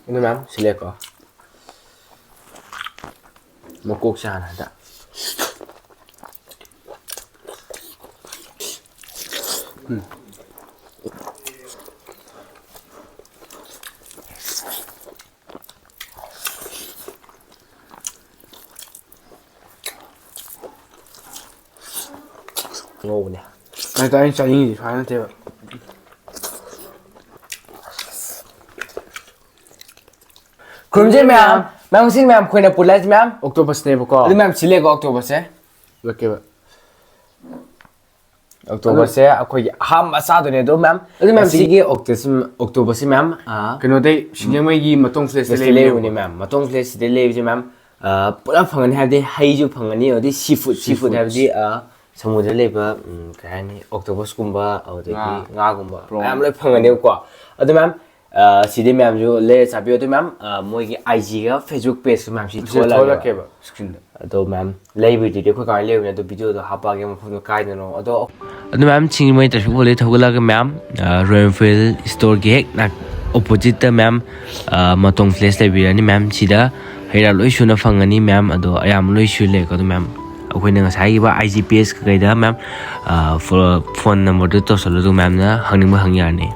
이거 맘 실례 거 먹고 혹시 안 한다 먹어보냐 일단 짜증이 좋아하는 대박 그럼지 맘 망신 맘 코이나 볼라지 맘 옥토퍼스네부터 어디 맘 실례가 옥토버스에 이렇게 옥토버스에 아코이 함 아사도네도 맘 어디 맘 시기 옥토버스 맘 그노데 신경매기 마통 플레이스 레이브니 맘 마통 플레이스 레이브지 맘 पुरा फंगन है हाइजु फंगनी और सीफूड है समुद्र लेब कहीं ऑक्टोपस कुंबा और nga कुंबा मैम लोग फंगनी को अद मैम सीधे मैम जो ले चाबियो तो मैम मोई आईजी का फेसबुक पेज मैम सी थोड़ा के स्क्रीन तो मैम ले वीडियो देखो कहीं ले उन्हें तो वीडियो तो हापा के मुझे काय देनो अद मैम चिंग में तो बोले थोड़ा के मैम रॉयल स्टोर के एक ना opposite मैम मतों फ्लेश ले बिरानी मैम सीधा हेरा लोई सुना फंगनी मैम अदो अयाम लोई सुले को मैम अखोइना ngасai ba IGPS ka kaida ma'am phone number to tosalo do ma'am na hangning ba hangyarni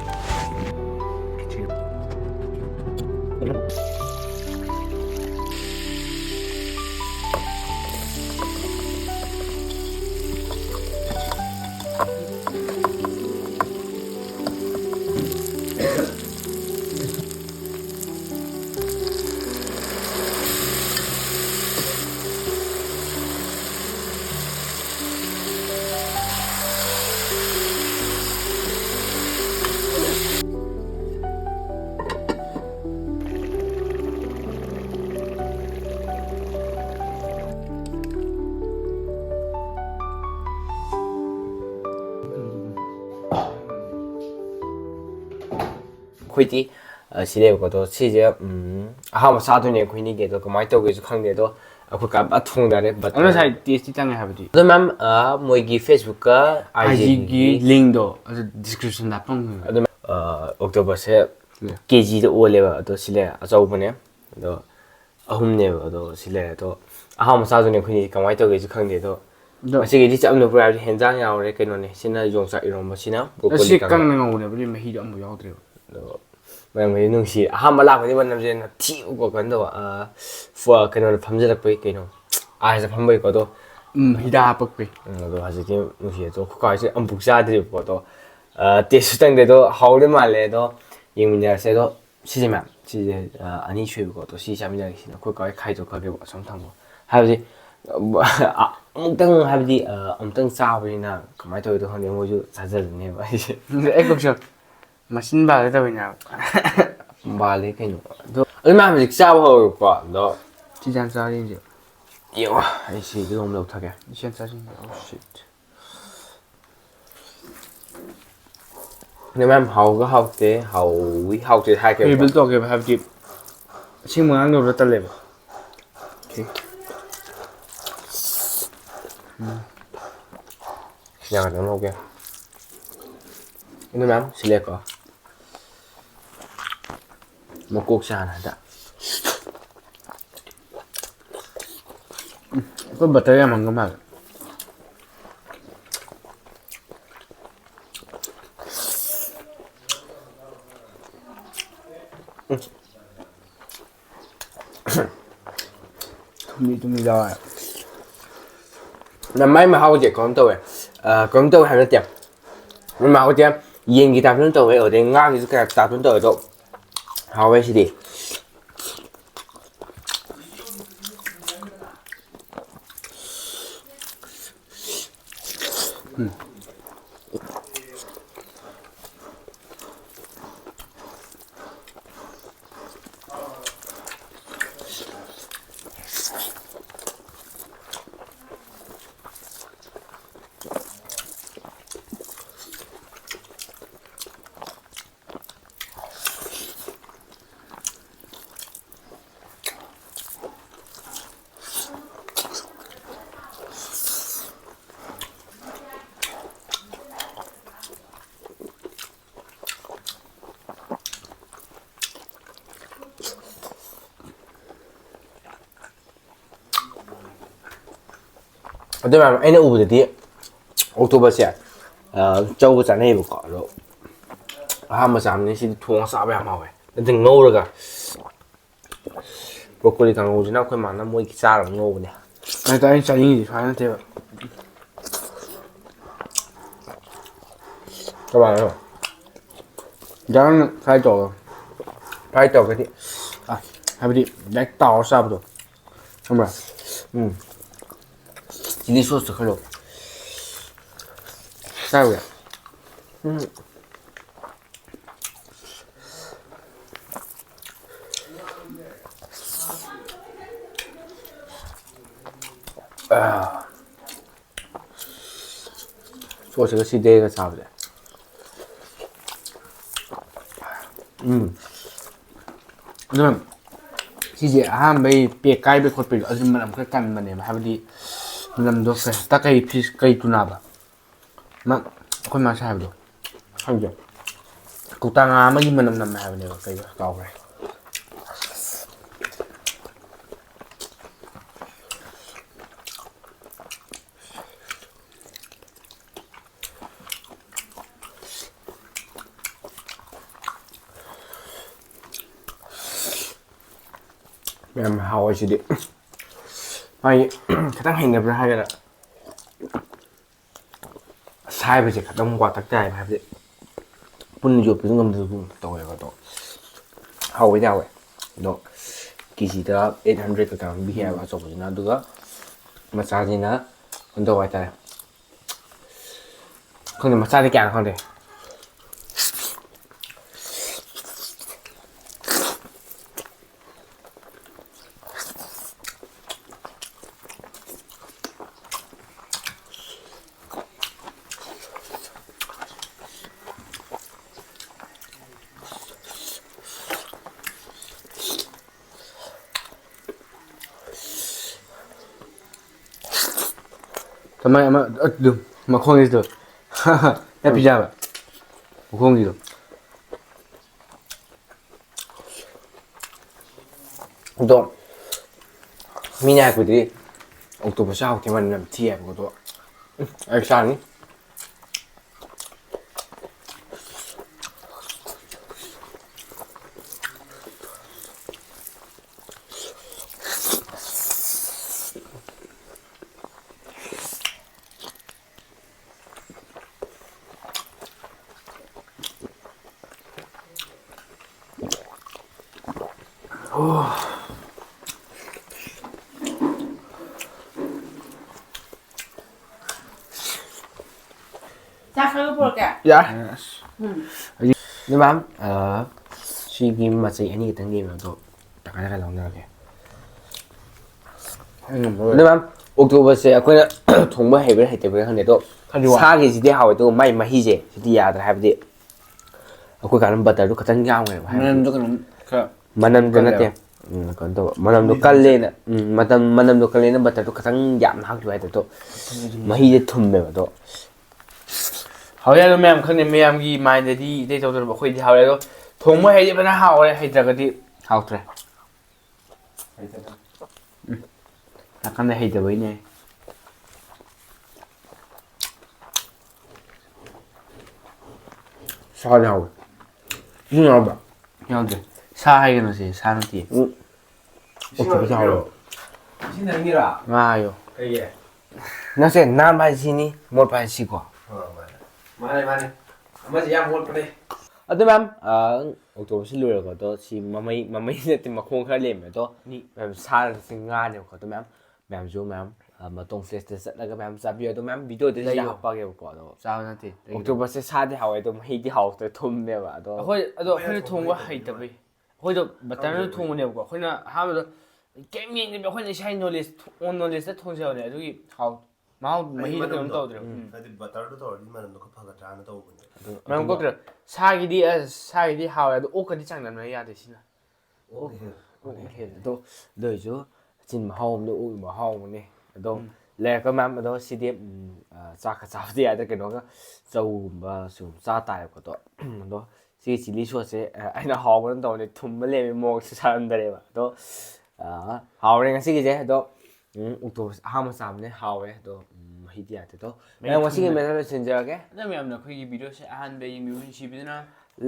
खोइती सिले को तो सिजे अहा सादुने खोइनी के तो कमाइ तो गेजु खंगे तो अखो का बा थोंदारे बट अन साइ टेस्टी तंगे हाबदी तो मैम मोइगी फेसबुक का आईजी की लिंक दो डिस्क्रिप्शन दा पंग अदो अक्टोबर से केजी तो ओलेबा तो सिले अचाउबने तो अहुमने तो सिले तो अहा सादुने खोइनी कमाइ तो गेजु खंगे तो असिगे चमनो पुरा हेंजांग यावरे केनोने सिना योंचा इरोम सिना ब्रोकोली कंग नंगौने बलि मही दो अमु यावद्रे मैम ये नुंसी अहम लापनी बनमजे न थी को कंदो कनो फमजलक कनो आइज फमबै को तो हिदा पक्पे तो हजिति नुंसी तो खुकाइसे अम्बुक चाद्रि को तो टेस्ट तंग दो हाउदे माले तो यिंगमिना से तो सिजे मैम सिजे अनि छुइ को तो सि चामिना सिना खुकाइ खाइजो खगे सम थांगो हाबि अमुक्तंग हाबि अमुक्तंग चाबैना कमाइ तो हने मोजु चाजरने बाइसे एक मशीन बाले तबैना बाले कइनो दो मैम जिक चाबो हो को दो चिजान चारिन जे यो आइसी दम लौ थाके चिजान चारिन ओ शिट ने मैम हाउ हाउते हाउते हाके टेबल तो के हैव डी सिंग मंगांग नो तले okay yang ada oke ini ma'am सिले को 먹고 혹시 안 한다 तो बताया मंगा माल तुम्ही जावा नम्माई में हाउ जे कौन तो है ना त्या मैं हाउ जे येंगी तापन तो है और दे ngang की का तापन तो है तो हाउ है सिदी ꯑꯗꯨ ꯃꯌꯥꯝ ꯑꯩꯅ ꯎꯕꯗꯗꯤ ꯑꯣꯛꯇꯣꯄꯁꯁꯦ ꯆꯧꯒ ꯆꯥꯅꯩꯌꯦꯕꯀꯣ ꯑꯗꯣ ꯑꯍꯥꯟꯕ ꯆꯥꯕꯅꯤ ꯁꯤꯗꯤ ꯊꯣꯡꯉ ꯆꯥꯕ ꯌꯥꯝ ꯍꯥꯎꯋꯦ ꯑꯗꯨ ꯉꯧꯔꯒ ꯕ꯭ꯔꯣꯀꯣꯂꯤ ꯀꯥꯡꯉꯧꯁꯤꯅ ꯑꯩꯈꯣꯏ ꯃꯥꯅ ꯃꯣꯏꯒꯤ ꯆꯥꯔꯒ ꯉꯧꯕꯅꯦ ꯑꯗꯣ ꯑꯩꯅ ꯆꯥꯅꯤꯡꯉꯤꯁꯤ ꯁꯨꯃꯥꯏꯅ ꯅꯠꯇꯦꯕ ꯀꯃꯥꯏꯅ ꯌꯥꯝꯅ ꯐ꯭ꯔꯥꯏ ꯇꯧꯔꯒ ꯐ꯭ꯔꯥꯏ ꯇꯧꯔꯒꯗꯤ ꯍꯥꯏꯕꯗꯤ ꯗꯥꯏꯔꯦꯛ ꯇꯥꯎꯔ ꯆꯥꯕꯗꯣ ꯈꯪꯕ꯭ꯔꯥ ꯆꯤꯂꯤ ꯁꯣꯁꯇꯣ ꯈꯔ ꯆꯥꯔꯨꯔꯦ ꯁꯣꯁꯁꯤꯒ ꯁꯤꯗꯩꯒ ꯆꯥꯕꯁꯦ ꯑꯗꯨꯅ ꯁꯤꯁꯦ ꯑꯍꯥꯟꯕꯩ ꯄꯦꯛ ꯀꯥꯏꯕ ꯈꯣꯠꯄꯩꯗꯣ ꯑꯗꯨ ꯃꯅꯝ ꯈꯔ ꯀꯟꯕꯅꯦꯕ ꯍꯥꯏꯕꯗꯤ ꯃꯅꯝꯗꯣ ꯇꯀꯩ ꯐꯤꯁ ꯀꯩ ꯇꯨꯅꯥꯕ ꯑꯩꯈꯣꯏ ꯃꯥꯁꯦ ꯍꯥꯏꯕꯗꯣ ꯈꯪꯗꯦ ꯀꯧꯇꯥ ꯉꯥ ꯑꯃꯒꯤ ꯃꯅꯝ ꯅꯝꯃꯦ ꯍꯥꯏꯕꯅꯦꯕ ꯀꯩꯗꯣ ꯀꯥꯎꯈ꯭ꯔꯦ ꯌꯥꯝ ꯍꯥꯎꯋꯦ ꯁꯤꯗꯤ ꯃꯥꯒꯤ ꯈꯤꯇꯪ ꯍꯩꯅꯕ꯭ꯔꯥ ꯍꯥꯏꯒꯗ꯭ꯔꯥ ꯁꯥꯏꯕꯁꯦ ꯈꯤꯇꯪ ꯋꯥꯇꯛ ꯇꯥꯏꯕ ꯍꯥꯏꯕꯗꯤ ꯄꯨꯟꯅ ꯌꯣꯠꯄꯁꯨ ꯉꯝꯗꯕ ꯇꯧꯋꯦꯕ ꯑꯗꯣ ꯍꯥꯎꯋꯦꯗꯤ ꯍꯥꯎꯋꯦ ꯑꯗꯣ ꯀꯦꯖꯤꯗ 800 ꯈꯛꯇꯪ ꯄꯤ ꯍꯥꯏꯕ ꯑꯆꯧꯕꯁꯤꯅ ꯑꯗꯨꯒ ꯃꯆꯥꯁꯤꯅ ꯀꯩꯅꯣ ꯇꯧꯕ ꯍꯥꯏꯇꯥꯔꯦ ꯈꯪꯗꯦ ꯃꯆꯥꯗꯤ ꯀꯌꯥꯅꯣ ꯈꯪꯗꯦ ꯀꯃꯥꯏ ꯑꯃ ꯑꯗꯨ ꯃꯈꯣꯡꯒꯤꯗꯣ ꯌꯥꯝ ꯄꯤꯖꯕ ꯃꯈꯣꯡꯒꯤꯗꯣ ꯑꯗꯣ ꯃꯤꯅ ꯍꯥꯏꯔꯛꯄꯗꯤ ꯑꯣꯛꯇꯣꯄꯁꯁꯦ ꯍꯥꯎꯇꯦ ꯃꯅꯝ ꯌꯥꯝ ꯊꯤ ꯍꯥꯏꯕꯀꯣ ꯑꯗꯣ ꯑꯩ ꯆꯥꯅꯤ ꯆꯥꯛ ꯈꯔ ꯄꯨꯔꯛꯀꯦ? ꯌꯥꯔꯦ ꯑꯗꯨ ꯃꯌꯥꯝ ꯁꯤꯒꯤ ꯃꯆꯩ ꯑꯅꯤ ꯈꯛꯇꯪ ꯂꯦꯝꯃꯦ ꯑꯗꯣ ꯇꯪꯈꯥꯏ ꯇꯪꯈꯥꯏ ꯂꯧꯅꯔꯒꯦ ꯑꯗꯨ ꯃꯌꯥꯝ ꯑꯣꯛꯇꯣꯄꯁꯁꯦ ꯑꯩꯈꯣꯏꯅ ꯊꯣꯡꯕ ꯍꯩꯕ꯭ꯔꯥ ꯍꯩꯇꯕ꯭ꯔꯥ ꯈꯪꯗꯦ ꯑꯗꯣ ꯁꯥꯒꯤꯁꯤꯗꯤ ꯍꯥꯎꯋꯦ ꯑꯗꯨꯒ ꯃꯥꯏ ꯃꯍꯤꯁꯦ ꯁꯤꯗꯤ ꯌꯥꯗ꯭ꯔꯦ ꯍꯥꯏꯕꯗꯤ ꯑꯩꯈꯣꯏ ꯀꯥꯟꯗ ꯕꯇꯔꯗꯨ ꯈꯤꯇꯪ ꯌꯥꯝꯈ꯭ꯔꯦꯕ ꯍꯥꯏꯕꯗꯤ ꯃꯅꯝꯗꯣ ꯀꯩꯅꯣꯝ ꯈꯔ ꯃꯅꯝꯗ ꯅꯠꯇꯦ ꯀꯩꯅꯣ ꯇꯧꯕ ꯃꯅꯝꯗꯣ ꯀꯜꯂꯦꯅ ꯃꯅꯝꯗꯣ ꯀꯜꯂꯦꯅ ꯕꯇꯔꯗꯣ ꯈꯤꯇꯪ ꯌꯥꯝꯅ ꯍꯥꯞꯈꯤꯕ ꯍꯥꯏꯇꯥꯔꯦ ꯑꯗꯣ ꯃꯍꯤꯁꯦ ꯊꯨꯝꯃꯦꯕ ꯑꯗꯣ ꯍꯥꯎꯋꯦ ꯑꯗꯣ ꯃꯌꯥꯝ ꯈꯪꯗꯦ ꯃꯌꯥꯝꯒꯤ ꯃꯥꯏꯟꯗꯗꯤ ꯏꯇꯩ ꯇꯧꯗ꯭ꯔꯕ ꯑꯩꯈꯣꯏꯗꯤ ꯍꯥꯎꯋꯦ ꯑꯗꯣ ꯊꯣꯡꯕ ꯍꯩꯔꯗꯤ ꯐꯖꯅ ꯍꯥꯎꯔꯦ ꯍꯩꯇ꯭ꯔꯒꯗꯤ ꯍꯥꯎꯇ꯭ꯔꯦ ꯅꯥꯀꯟꯗ ꯍꯩꯇꯕꯩꯅꯦ ꯁꯥꯗꯤ ꯍꯥꯎꯋꯦ ꯏꯁꯤꯡ ꯌꯥꯎꯕ꯭ꯔꯥ? ꯌꯥꯎꯗ꯭ꯔꯦ ꯁꯥ ꯍꯥꯏꯒꯅꯣ ꯁꯤ ꯁꯥ ꯅꯠꯇꯦ ꯑꯣꯛꯇꯣꯄꯁꯁꯦ ꯍꯥꯎꯋꯦ ꯏꯁꯤꯡ ꯊꯛꯅꯤꯡꯉꯤꯔꯣ? ꯉꯥ ꯍꯥꯏꯌꯣ ꯀꯩꯒꯤ? ꯅꯪꯁꯦ ꯅꯥꯟꯕ ꯍꯥꯏꯁꯦ ꯁꯤꯅꯤ ꯃꯣꯠꯄ ꯍꯥꯏꯁꯦ ꯁꯤꯀꯣ ꯃꯥꯅꯦ ꯃꯥꯅꯦ ꯑꯃꯁꯦ ꯌꯥꯝ ꯃꯣꯠꯄꯅꯦ ꯑꯗꯨ ꯃꯌꯥꯝ ꯑꯣꯛꯇꯣꯄꯁꯁꯤ ꯂꯣꯏꯔꯕ ꯑꯗꯣ ꯁꯤ ꯃꯃꯩ ꯅꯠꯇꯦ ꯃꯈꯣꯡ ꯈꯔ ꯂꯦꯝꯃꯦ ꯑꯗꯣ ꯃꯌꯥꯝ ꯁꯥꯔꯒꯁꯤ ꯉꯥꯅꯦꯕꯀꯣ ꯑꯗꯣ ꯃꯌꯥꯝꯁꯨ ꯃꯌꯥꯝ ꯃꯇꯣꯡ ꯐ꯭ꯂꯦꯁꯇ ꯆꯠꯂꯒ ꯃꯌꯥꯝ ꯆꯥꯕꯤꯌꯨ ꯑꯗꯣ ꯃꯌꯥꯝ ꯚꯤꯗꯤꯑꯣꯗ ꯁꯤꯗ ꯍꯥꯞꯄꯛꯑꯒꯦꯕꯀꯣ ꯑꯗꯣ ꯆꯥꯕ ꯅꯠꯇꯦ ꯑꯣꯛꯇꯣꯄꯁꯁꯦ ꯁꯥꯗꯤ ꯍꯥꯎꯋꯦ ꯑꯗꯣ ꯃꯍꯤꯗꯤ ꯍꯥꯎꯇ꯭ꯔꯦ ꯊꯨꯝꯃꯦꯕ ꯑꯗꯣ ꯑꯩꯈꯣꯏꯅ ꯊꯣꯡꯕ ꯍꯩꯇꯕꯩ ꯑꯩꯈꯣꯏꯗꯣ ꯕꯇꯔꯅ ꯊꯣꯡꯕꯅꯦꯕꯀꯣ ꯑꯩꯈꯣꯏꯅ ꯑꯍꯥꯟꯕꯗ ꯀꯩꯝ ꯌꯦꯡꯗꯕꯤ ꯑꯩꯈꯣꯏꯅ ꯏꯁꯥꯒꯤ ꯅꯣꯂꯦꯖ ꯑꯣꯟ ꯅꯣꯂꯦꯖꯇ ꯊꯣꯡꯖꯕꯅꯦ ꯑꯗꯨꯒꯤ ꯃꯍꯥꯎ ꯃꯍꯤꯗꯣ ꯀꯩꯅꯣꯝ ꯇꯧꯗ꯭ꯔꯦꯕ ꯍꯥꯏꯗꯤ ꯕꯇꯔꯗꯣ ꯇꯧꯔꯗꯤ ꯃꯅꯝꯗꯣ ꯈꯔ ꯐꯒꯗ꯭ꯔꯥꯅ ꯇꯧꯕꯅꯦ ꯃꯔꯝ ꯀꯣꯛꯇ꯭ꯔꯦ ꯁꯥꯒꯤꯗꯤ ꯍꯥꯎꯋꯦ ꯑꯗꯣ ꯑꯣꯛꯀꯗꯤ ꯆꯥꯡꯗꯝꯅꯕ ꯌꯥꯗꯦ ꯁꯤꯅ ꯑꯣꯛ ꯍꯦꯜꯂꯦ ꯑꯗꯣ ꯑꯗꯨ ꯑꯣꯏꯔꯁꯨ ꯆꯤꯟ ꯃꯍꯥꯎ ꯑꯃꯗ ꯑꯣꯛ ꯃꯍꯥꯎ ꯑꯃꯅꯦ ꯑꯗꯣ ꯂꯩꯔꯛꯄ ꯃꯌꯥꯝ ꯑꯗꯣ ꯁꯤꯗꯤ ꯆꯥꯛꯀ ꯆꯥꯕꯗꯤ ꯌꯥꯗ꯭ꯔꯦ ꯀꯩꯅꯣꯒ ꯆꯧꯒꯨꯝꯕ ꯁꯨꯝ ꯆꯥ ꯇꯥꯔꯦꯕꯀꯣ ꯑꯗꯣ ꯁꯤꯒꯤ ꯆꯤꯂꯤ ꯁꯣꯁꯁꯦ ꯑꯩꯅ ꯍꯥꯎꯕꯅ ꯇꯧꯕꯅꯦ ꯊꯨꯝꯕ ꯂꯦꯝꯃꯦ ꯃꯣꯔꯣꯛꯁꯦ ꯁꯥꯔꯝꯗꯔꯦꯕ ꯑꯗꯣ ꯍꯥꯎꯔꯦ ꯉꯁꯤꯒꯤꯁꯦ ꯑꯗꯣ ꯑꯣꯛꯇꯣꯄꯁ ꯑꯍꯥꯟꯕ ꯆꯥꯕꯅꯦ ꯍꯥꯎꯋꯦ ꯑꯗꯣ ꯃꯍꯤꯗꯤ ꯌꯥꯗꯦꯗꯣ ꯃꯌꯥꯝ ꯉꯁꯤꯒꯤ ꯃꯦꯊꯗ ꯂꯣꯏꯁꯤꯟꯖꯔꯒꯦ ꯑꯗꯨ ꯃꯌꯥꯝꯅ ꯑꯩꯈꯣꯏꯒꯤ ꯚꯤꯗꯤꯑꯣꯁꯦ ꯑꯍꯥꯟꯕ ꯌꯦꯡꯕꯤꯕ ꯅꯨꯡꯁꯤꯕꯤꯗꯨꯅ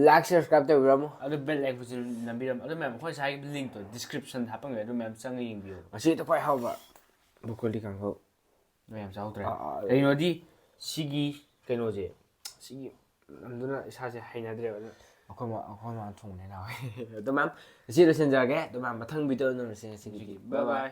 ꯂꯥꯏꯛ ꯁꯕꯁꯀ꯭ꯔꯥꯏꯕ ꯇꯧꯕꯤꯔꯝꯃꯣ ꯑꯗꯨ ꯕꯦꯜ ꯑꯥꯏꯀꯟꯁꯨ ꯅꯝꯕꯤꯔꯝꯃꯣ ꯑꯗꯨ ꯃꯌꯥꯝ ꯑꯩꯈꯣꯏ ꯉꯁꯥꯏꯒꯤ ꯂꯤꯡꯛꯇꯣ ꯗꯤꯁꯀ꯭ꯔꯤꯞꯁꯟꯗ ꯍꯥꯞꯄꯝꯒꯦ ꯑꯗꯨ ꯃꯌꯥꯝ ꯆꯪꯉ ꯌꯦꯡꯕꯤꯌꯨ ꯉꯁꯤꯗ ꯈ꯭ꯋꯥꯏ ꯍꯥꯎꯕ ꯕ꯭ꯔꯣꯀꯣꯂꯤ ꯀꯥꯡꯍꯧ ꯃꯌꯥꯝ ꯆꯥꯍꯧꯗ꯭ꯔꯦ ꯑꯥ ꯀꯩꯅꯣꯗꯤ ꯁꯤꯒꯤ ꯀꯩꯅꯣꯁꯦ ꯁꯤꯒꯤ ꯂꯝꯗꯨꯅ ꯏꯁꯥꯁꯦ ꯍꯩꯅꯗ꯭ꯔꯦꯕ ꯑꯗꯨꯅ ꯑꯩꯈꯣꯏ ꯃꯥ ꯊꯣꯡꯕꯅꯦ ꯍꯥꯎꯋꯦ ꯑꯗꯣ ꯃꯌꯥꯝ ꯉꯁꯤ ꯂꯣꯏꯁꯤꯟꯖꯔꯒꯦ ꯑꯗꯣ ꯃꯌꯥꯝ ꯃꯊꯪ ꯚꯤꯗꯤꯑꯣ ꯅꯪꯅꯁꯦ ꯉꯁꯤꯒꯤ ꯕꯥꯏ ꯕꯥꯏ